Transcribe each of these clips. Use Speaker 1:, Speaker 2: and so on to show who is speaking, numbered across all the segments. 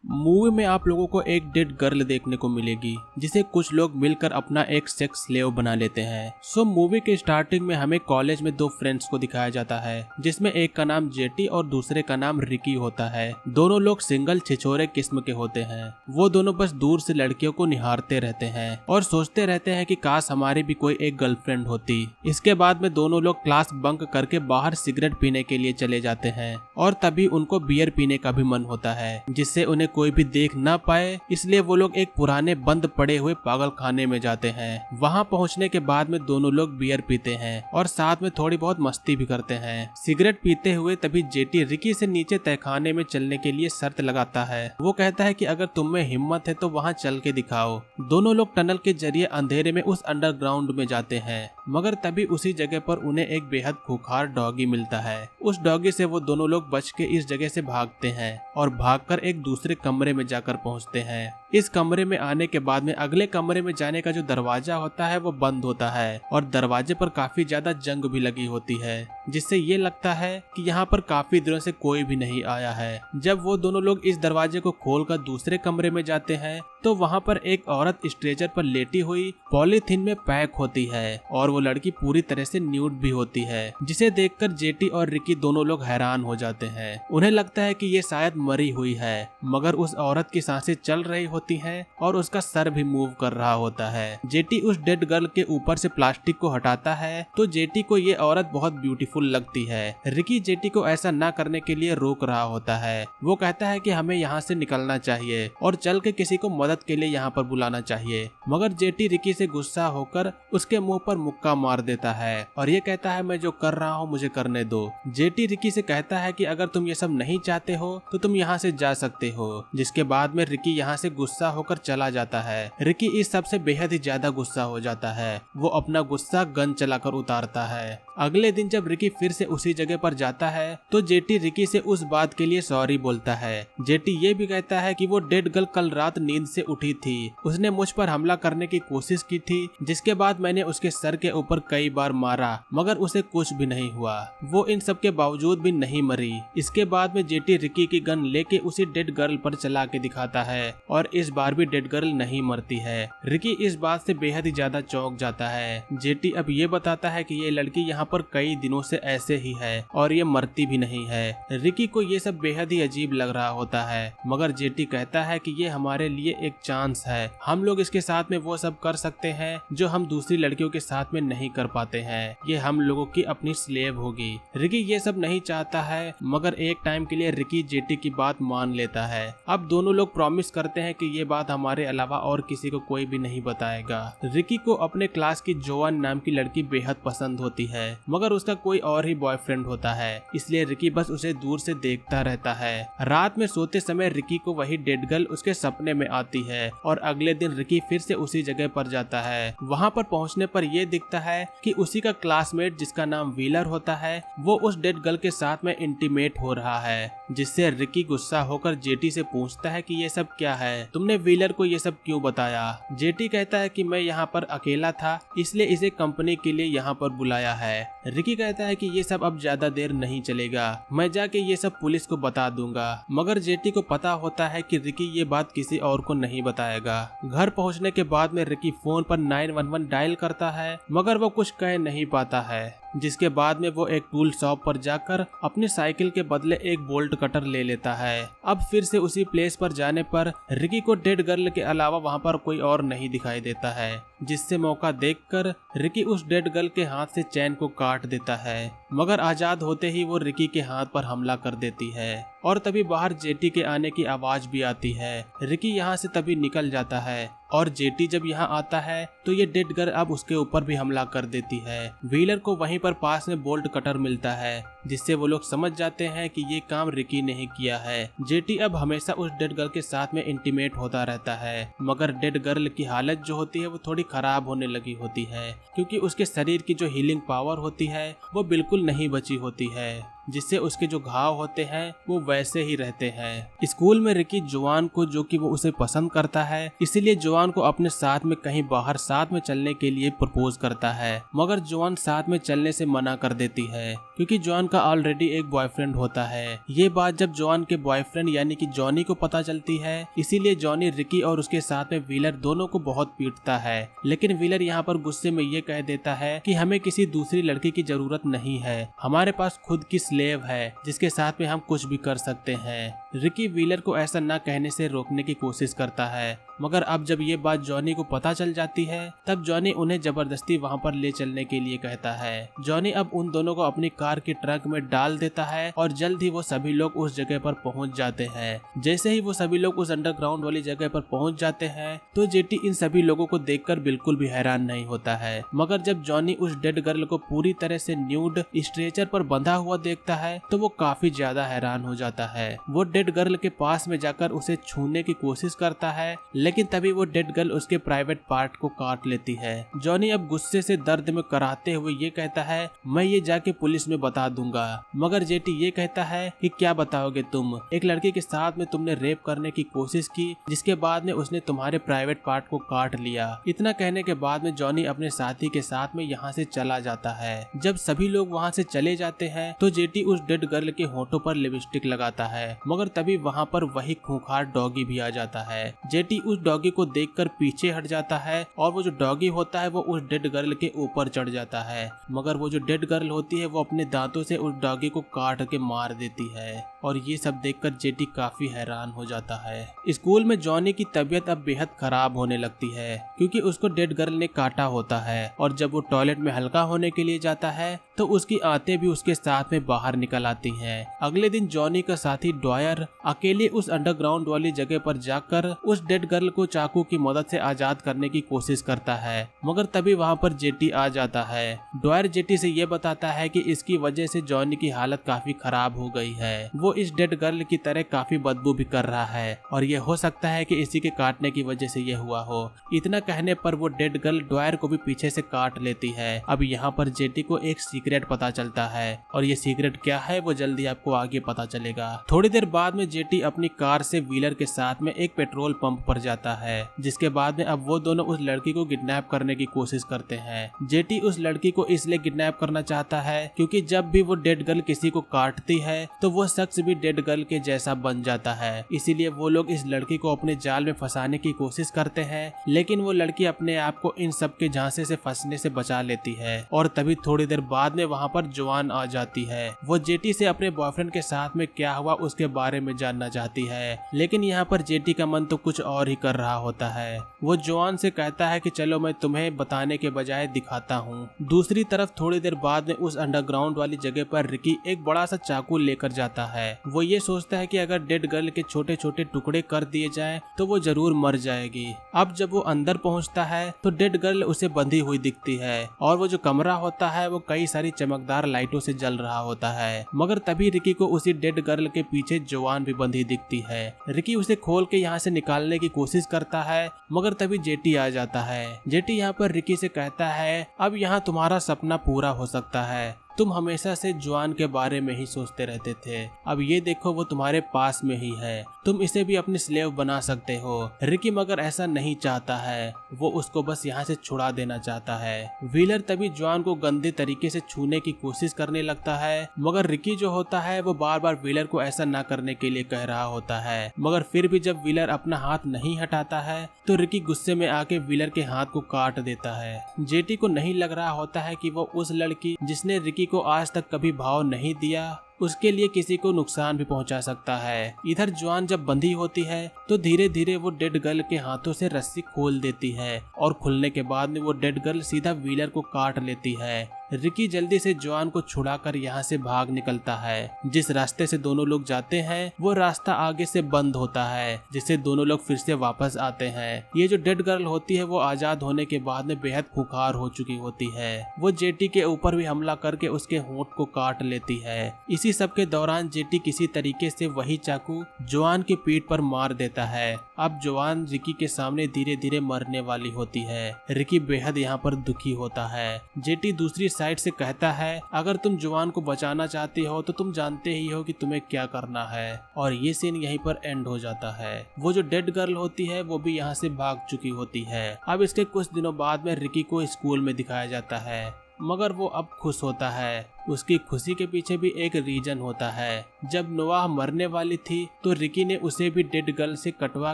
Speaker 1: Movie में आप लोगों को एक डेड गर्ल देखने को मिलेगी जिसे कुछ लोग मिलकर अपना एक सेक्स स्लेव बना लेते हैं। सो मूवी के स्टार्टिंग में हमें कॉलेज में दो फ्रेंड्स को दिखाया जाता है जिसमें एक का नाम जेटी और दूसरे का नाम रिकी होता है। दोनों लोग सिंगल छिछोरे किस्म के होते हैं। वो दोनों बस दूर से लड़कियों को निहारते रहते हैं और सोचते रहते हैं कि काश हमारी भी कोई एक गर्लफ्रेंड होती। इसके बाद में दोनों लोग क्लास बंक करके बाहर सिगरेट पीने के लिए चले जाते हैं और तभी उनको बियर पीने का भी मन होता है जिससे उन्हें कोई भी देख ना पाए, इसलिए वो लोग एक पुराने बंद पड़े हुए पागल खाने में जाते हैं। वहां पहुंचने के बाद में दोनों लोग बियर पीते हैं और साथ में थोड़ी बहुत मस्ती भी करते हैं। सिगरेट पीते हुए तभी जेटी रिकी से नीचे तहखाने में चलने के लिए शर्त लगाता है। वो कहता है कि अगर तुम में हिम्मत है तो वहां चल के दिखाओ। दोनों लोग टनल के जरिए अंधेरे में उस अंडरग्राउंड में जाते हैं, मगर तभी उसी जगह पर उन्हें एक बेहद खूंखार डॉगी मिलता है। उस डॉगी से वो दोनों लोग बच के इस जगह से भागते हैं और भागकर एक दूसरे कमरे में जाकर पहुंचते हैं। इस कमरे में आने के बाद में अगले कमरे में जाने का जो दरवाजा होता है वो बंद होता है और दरवाजे पर काफी ज्यादा जंग भी लगी होती है, जिससे ये लगता है कि यहाँ पर काफी दिनों से कोई भी नहीं आया है। जब वो दोनों लोग इस दरवाजे को खोलकर दूसरे कमरे में जाते हैं तो वहाँ पर एक औरत स्ट्रेचर पर लेटी हुई पॉलीथीन में पैक होती है और वो लड़की पूरी तरह से न्यूड भी होती है, जिसे देखकर जेटी और रिकी दोनों लोग हैरान हो जाते हैं। उन्हें लगता है कि ये शायद मरी हुई है, मगर उस औरत की सांसें चल रही होती हैं और उसका सर भी मूव कर रहा होता है। जेटी उस डेड गर्ल के ऊपर से प्लास्टिक को हटाता है तो जेटी को ये औरत बहुत ब्यूटीफुल लगती है। रिकी जेटी को ऐसा ना करने के लिए रोक रहा होता है। वो कहता है कि हमें यहाँ से निकलना चाहिए और चल के किसी को मदद के लिए यहाँ पर बुलाना चाहिए, मगर जेटी रिकी से गुस्सा होकर उसके मुंह पर मुक्का मार देता है और ये कहता है मैं जो कर रहा हूँ मुझे करने दो। जेटी रिकी से कहता है कि अगर तुम ये सब नहीं चाहते हो तो तुम यहाँ से जा सकते हो, जिसके बाद में रिकी यहाँ से गुस्सा होकर चला जाता है। रिकी इस सब से बेहद ही ज्यादा गुस्सा हो जाता है। वो अपना गुस्सा गन चलाकर उतारता है। अगले दिन जब रिकी फिर से उसी जगह पर जाता है तो जेटी रिकी से उस बात के लिए सॉरी बोलता है। जेटी ये भी कहता है कि वो डेड गर्ल कल रात नींद से उठी थी, उसने मुझ पर हमला करने की कोशिश की थी, जिसके बाद मैंने उसके सर के ऊपर कई बार मारा मगर उसे कुछ भी नहीं हुआ। वो इन सब के बावजूद भी नहीं मरी। इसके बाद में जेटी रिकी की गन लेके उसी डेड गर्ल पर चला के दिखाता है और इस बार भी डेड गर्ल नहीं मरती है। रिकी इस बात से बेहद ही ज्यादा चौंक जाता है। जेटी अब ये बताता है कि ये लड़की यहाँ पर कई दिनों से ऐसे ही है और ये मरती भी नहीं है। रिकी को ये सब बेहद ही अजीब लग रहा होता है, मगर जेटी कहता है कि ये हमारे लिए एक चांस है, हम लोग इसके साथ में वो सब कर सकते हैं जो हम दूसरी लड़कियों के साथ में नहीं कर पाते हैं। ये हम लोगों की अपनी स्लेव होगी। रिकी ये सब नहीं चाहता है, मगर एक टाइम के लिए रिकी जेटी की बात मान लेता है। अब दोनों लोग प्रॉमिस करते हैं कि ये बात हमारे अलावा और किसी को कोई भी नहीं बताएगा। रिकी को अपने क्लास की जोआन नाम की लड़की बेहद पसंद होती है, मगर उसका कोई और ही बॉयफ्रेंड होता है, इसलिए रिकी बस उसे दूर से देखता रहता है। रात में सोते समय रिकी को वही डेड गर्ल उसके सपने में आती है और अगले दिन रिकी फिर से उसी जगह पर जाता है। वहाँ पर पहुँचने पर यह दिखता है कि उसी का क्लासमेट जिसका नाम व्हीलर होता है वो उस डेड गर्ल के साथ में इंटीमेट हो रहा है, जिससे रिकी गुस्सा होकर जेटी से पूछता है कि ये सब क्या है, तुमने व्हीलर को ये सब क्यों बताया। जेटी कहता है कि मैं यहाँ पर अकेला था इसलिए इसे कंपनी के लिए यहाँ पर बुलाया है। रिकी कहता है कि ये सब अब ज्यादा देर नहीं चलेगा, मैं जाके ये सब पुलिस को बता दूंगा, मगर जेटी को पता होता है कि रिकी ये बात किसी और को नहीं बताएगा। घर पहुंचने के बाद में रिकी फोन पर 911 डायल करता है, मगर वो कुछ कह नहीं पाता है, जिसके बाद में वो एक टूल शॉप पर जाकर अपनी साइकिल के बदले एक बोल्ट कटर ले लेता है। अब फिर से उसी प्लेस पर जाने पर रिकी को डेड गर्ल के अलावा वहाँ पर कोई और नहीं दिखाई देता है, जिससे मौका देखकर रिकी उस डेड गर्ल के हाथ से चैन को काट देता है, मगर आजाद होते ही वो रिकी के हाथ पर हमला कर देती है और तभी बाहर जेटी के आने की आवाज भी आती है। रिकी यहाँ से तभी निकल जाता है और जेटी जब यहाँ आता है तो ये डेड गर्ल अब उसके ऊपर भी हमला कर देती है। व्हीलर को वहीं पर पास में बोल्ट कटर मिलता है, जिससे वो लोग समझ जाते हैं कि ये काम रिकी ने ही किया है। जेटी अब हमेशा उस डेड गर्ल के साथ में इंटीमेट होता रहता है, मगर डेड गर्ल की हालत जो होती है वो थोड़ी खराब होने लगी होती है, क्योंकि उसके शरीर की जो हीलिंग पावर होती है वो बिल्कुल नहीं बची होती है। जिससे उसके जो घाव होते हैं वो वैसे ही रहते हैं। स्कूल में रिकी जोआन को, जो कि वो उसे पसंद करता है, इसीलिए जोआन को अपने साथ में कहीं बाहर साथ में चलने के लिए प्रपोज करता है, मगर जोआन साथ में चलने से मना कर देती है क्योंकि जोआन का ऑलरेडी एक बॉयफ्रेंड होता है। ये बात जब जोआन के बॉयफ्रेंड यानी कि जॉनी को पता चलती है, इसीलिए जॉनी रिकी और उसके साथ में व्हीलर दोनों को बहुत पीटता है। लेकिन व्हीलर यहाँ पर गुस्से में ये कह देता है कि हमें किसी दूसरी लड़की की जरूरत नहीं है, हमारे पास खुद की स्लेव है जिसके साथ में हम कुछ भी कर सकते हैं। रिकी व्हीलर को ऐसा न कहने से रोकने की कोशिश करता है, मगर अब जब ये बात जॉनी को पता चल जाती है तब जॉनी उन्हें जबरदस्ती वहाँ पर ले चलने के लिए कहता है। जॉनी अब उन दोनों को अपनी कार के ट्रक में डाल देता है और जल्द ही वो सभी लोग उस जगह पर पहुँच जाते हैं। जैसे ही वो सभी लोग उस अंडरग्राउंड वाली जगह पर पहुँच जाते हैं तो जेटी इन सभी लोगों को देखकर बिल्कुल भी हैरान नहीं होता है, मगर जब जॉनी उस डेड गर्ल को पूरी तरह से न्यूड स्ट्रेचर पर बंधा हुआ देखता है तो वो काफी ज्यादा हैरान हो जाता है। वो डेड गर्ल के पास में जाकर उसे छूने की कोशिश करता है, लेकिन तभी वो डेड गर्ल उसके प्राइवेट पार्ट को काट लेती है। जॉनी अब गुस्से से दर्द में कराहते हुए ये कहता है, मैं ये जाके पुलिस में बता दूंगा, मगर जेटी ये कहता है कि क्या बताओगे तुम, एक लड़की के साथ में तुमने रेप करने की कोशिश की जिसके बाद में उसने तुम्हारे प्राइवेट पार्ट को काट लिया। इतना कहने के बाद में जॉनी अपने साथी के साथ में यहाँ से चला जाता है। जब सभी लोग वहाँ से चले जाते हैं तो जेटी उस डेड गर्ल के होठों पर लिपस्टिक लगाता है, मगर तभी वहाँ पर वही खूंखार डॉगी भी आ जाता है। जेटी उस डॉगी को देखकर पीछे हट जाता है और वो जो डॉगी होता है वो उस डेड गर्ल के ऊपर चढ़ जाता है, मगर वो जो डेड गर्ल होती है वो अपने दांतों से उस डॉगी को काट के मार देती है। और ये सब देखकर जेटी काफी हैरान हो जाता है। स्कूल में जॉनी की तबीयत अब बेहद खराब होने लगती है क्योंकि उसको डेड गर्ल ने काटा होता है, और जब वो टॉयलेट में हल्का होने के लिए जाता है तो उसकी आंतें भी उसके साथ में बाहर निकल आती हैं। अगले दिन जॉनी का साथी ड्वायर अकेले उस अंडरग्राउंड वाली जगह पर जाकर उस डेड गर्ल को चाकू की मदद से आजाद करने की कोशिश करता है, मगर तभी वहाँ पर जेटी आ जाता है। ड्वायर जेटी से ये बताता है कि इसकी वजह से जॉनी की हालत काफी खराब हो गई है, वो इस डेड गर्ल की तरह काफी बदबू भी कर रहा है और ये हो सकता है कि इसी के काटने की वजह से ये हुआ हो। इतना कहने पर वो डेड गर्ल ड्वायर को भी पीछे से काट लेती है। अब यहाँ पर जेटी को एक सीक्रेट पता चलता है और ये सीक्रेट क्या है वो जल्दी आपको आगे पता चलेगा। थोड़ी देर बाद में जेटी अपनी कार से व्हीलर के साथ में एक पेट्रोल पंप पर जाता है, जिसके बाद में अब वो दोनों उस लड़की को किडनैप करने की कोशिश करते हैं। जेटी उस लड़की को इसलिए किडनैप करना चाहता है क्योंकि जब भी वो डेड गर्ल किसी को काटती है तो वो शख्स भी डेड गर्ल के जैसा बन जाता है, इसीलिए वो लोग इस लड़की को अपने जाल में फंसाने की कोशिश करते हैं, लेकिन वो लड़की अपने आप को इन सब के झांसे से फंसने से बचा लेती है। और तभी थोड़ी देर बाद में वहाँ पर जोआन आ जाती है। वो जेटी से अपने बॉयफ्रेंड के साथ में क्या हुआ उसके बारे में जानना चाहती है, लेकिन यहाँ पर जेटी का मन तो कुछ और ही कर रहा होता है। वो जोआन से कहता है कि चलो मैं तुम्हें बताने के बजाय दिखाता हूँ। दूसरी तरफ थोड़ी देर बाद में उस अंडरग्राउंड वाली जगह पर रिकी एक बड़ा सा चाकू लेकर जाता है। वो ये सोचता है कि अगर डेड गर्ल के छोटे छोटे टुकड़े कर दिए जाएं तो वो जरूर मर जाएगी। अब जब वो अंदर पहुंचता है तो डेड गर्ल उसे बंधी हुई दिखती है और वो जो कमरा होता है वो कई सारी चमकदार लाइटों से जल रहा होता है, मगर तभी रिकी को उसी डेड गर्ल के पीछे जोआन भी बंधी दिखती है। रिकी उसे खोल के यहाँ से निकालने की कोशिश करता है, मगर तभी जेटी आ जाता है। जेटी यहाँ पर रिकी से कहता है, अब यहाँ तुम्हारा सपना पूरा हो सकता है, तुम हमेशा से जोआन के बारे में ही सोचते रहते थे, अब ये देखो वो तुम्हारे पास में ही है, तुम इसे भी अपनी स्लेव बना सकते हो। रिकी मगर ऐसा नहीं चाहता है, वो उसको बस यहाँ से छुड़ा देना चाहता है। व्हीलर तभी जोआन को गंदे तरीके से छूने की कोशिश करने लगता है, मगर रिकी जो होता है वो बार बार व्हीलर को ऐसा ना करने के लिए कह रहा होता है, मगर फिर भी जब व्हीलर अपना हाथ नहीं हटाता है तो रिकी गुस्से में आके व्हीलर के हाथ को काट देता है। जेटी को नहीं लग रहा होता है कि वो उस लड़की जिसने रिकी को आज तक कभी भाव नहीं दिया उसके लिए किसी को नुकसान भी पहुंचा सकता है। इधर जोआन जब बंधी होती है तो धीरे धीरे वो डेड गर्ल के हाथों से रस्सी खोल देती है और खुलने के बाद में वो डेड गर्ल सीधा व्हीलर को काट लेती है। रिकी जल्दी से जोआन को छुड़ाकर यहाँ से भाग निकलता है। जिस रास्ते से दोनों लोग जाते हैं वो रास्ता आगे से बंद होता है, जिससे दोनों लोग फिर से वापस आते हैं। ये जो डेड गर्ल होती है वो आजाद होने के बाद में बेहद खुखार हो चुकी होती है। वो जेटी के ऊपर भी हमला करके उसके होंठ को काट लेती है। इसी सब के दौरान जेटी किसी तरीके से वही चाकू जोआन की पीठ पर मार देता है। अब जोआन रिकी के सामने धीरे धीरे मरने वाली होती है। रिकी बेहद यहाँ पर दुखी होता है। जेटी दूसरी साइड से कहता है, अगर तुम जुआन को बचाना चाहती हो तो तुम जानते ही हो कि तुम्हें क्या करना है। और ये सीन यहीं पर एंड हो जाता है। वो जो डेड गर्ल होती है वो भी यहाँ से भाग चुकी होती है। अब इसके कुछ दिनों बाद में रिकी को स्कूल में दिखाया जाता है, मगर वो अब खुश होता है। उसकी खुशी के पीछे भी एक रीजन होता है। जब नोआह मरने वाली थी तो रिकी ने उसे भी डेड गर्ल से कटवा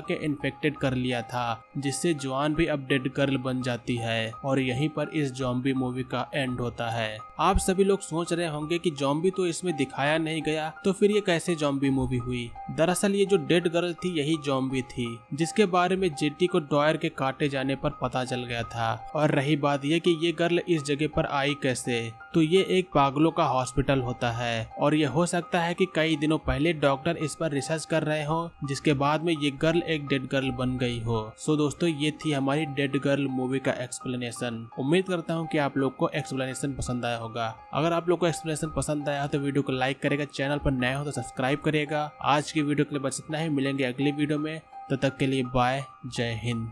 Speaker 1: के इन्फेक्टेड कर लिया था, जिससे जुआन भी अब डेड गर्ल बन जाती है। और यहीं पर इस जॉम्बी मूवी का एंड होता है। आप सभी लोग सोच रहे होंगे कि जॉम्बी तो इसमें दिखाया नहीं गया, तो फिर ये कैसे जॉम्बी मूवी हुई। दरअसल ये जो डेड गर्ल थी यही जॉम्बी थी, जिसके बारे में जेटी को डॉयर के काटे जाने पर पता चल गया था। और रही बात ये कि ये गर्ल इस जगह पर आई कैसे, तो ये एक पागलों का हॉस्पिटल होता है। और ये हो सकता है कि कई दिनों पहले डॉक्टर इस पर रिसर्च कर रहे हो, जिसके बाद में ये गर्ल एक डेड गर्ल बन गई हो। सो दोस्तों, ये थी हमारी डेड गर्ल मूवी का एक्सप्लेनेशन। उम्मीद करता हूँ कि आप लोग को एक्सप्लेनेशन पसंद आया होगा। अगर आप लोग को एक्सप्लेनेशन पसंद आया तो वीडियो को लाइक करेगा, चैनल पर नए हो तो सब्सक्राइब करेगा। आज की वीडियो के लिए बस इतना ही, मिलेंगे अगली वीडियो में। तब तक के लिए बाय, जय हिंद।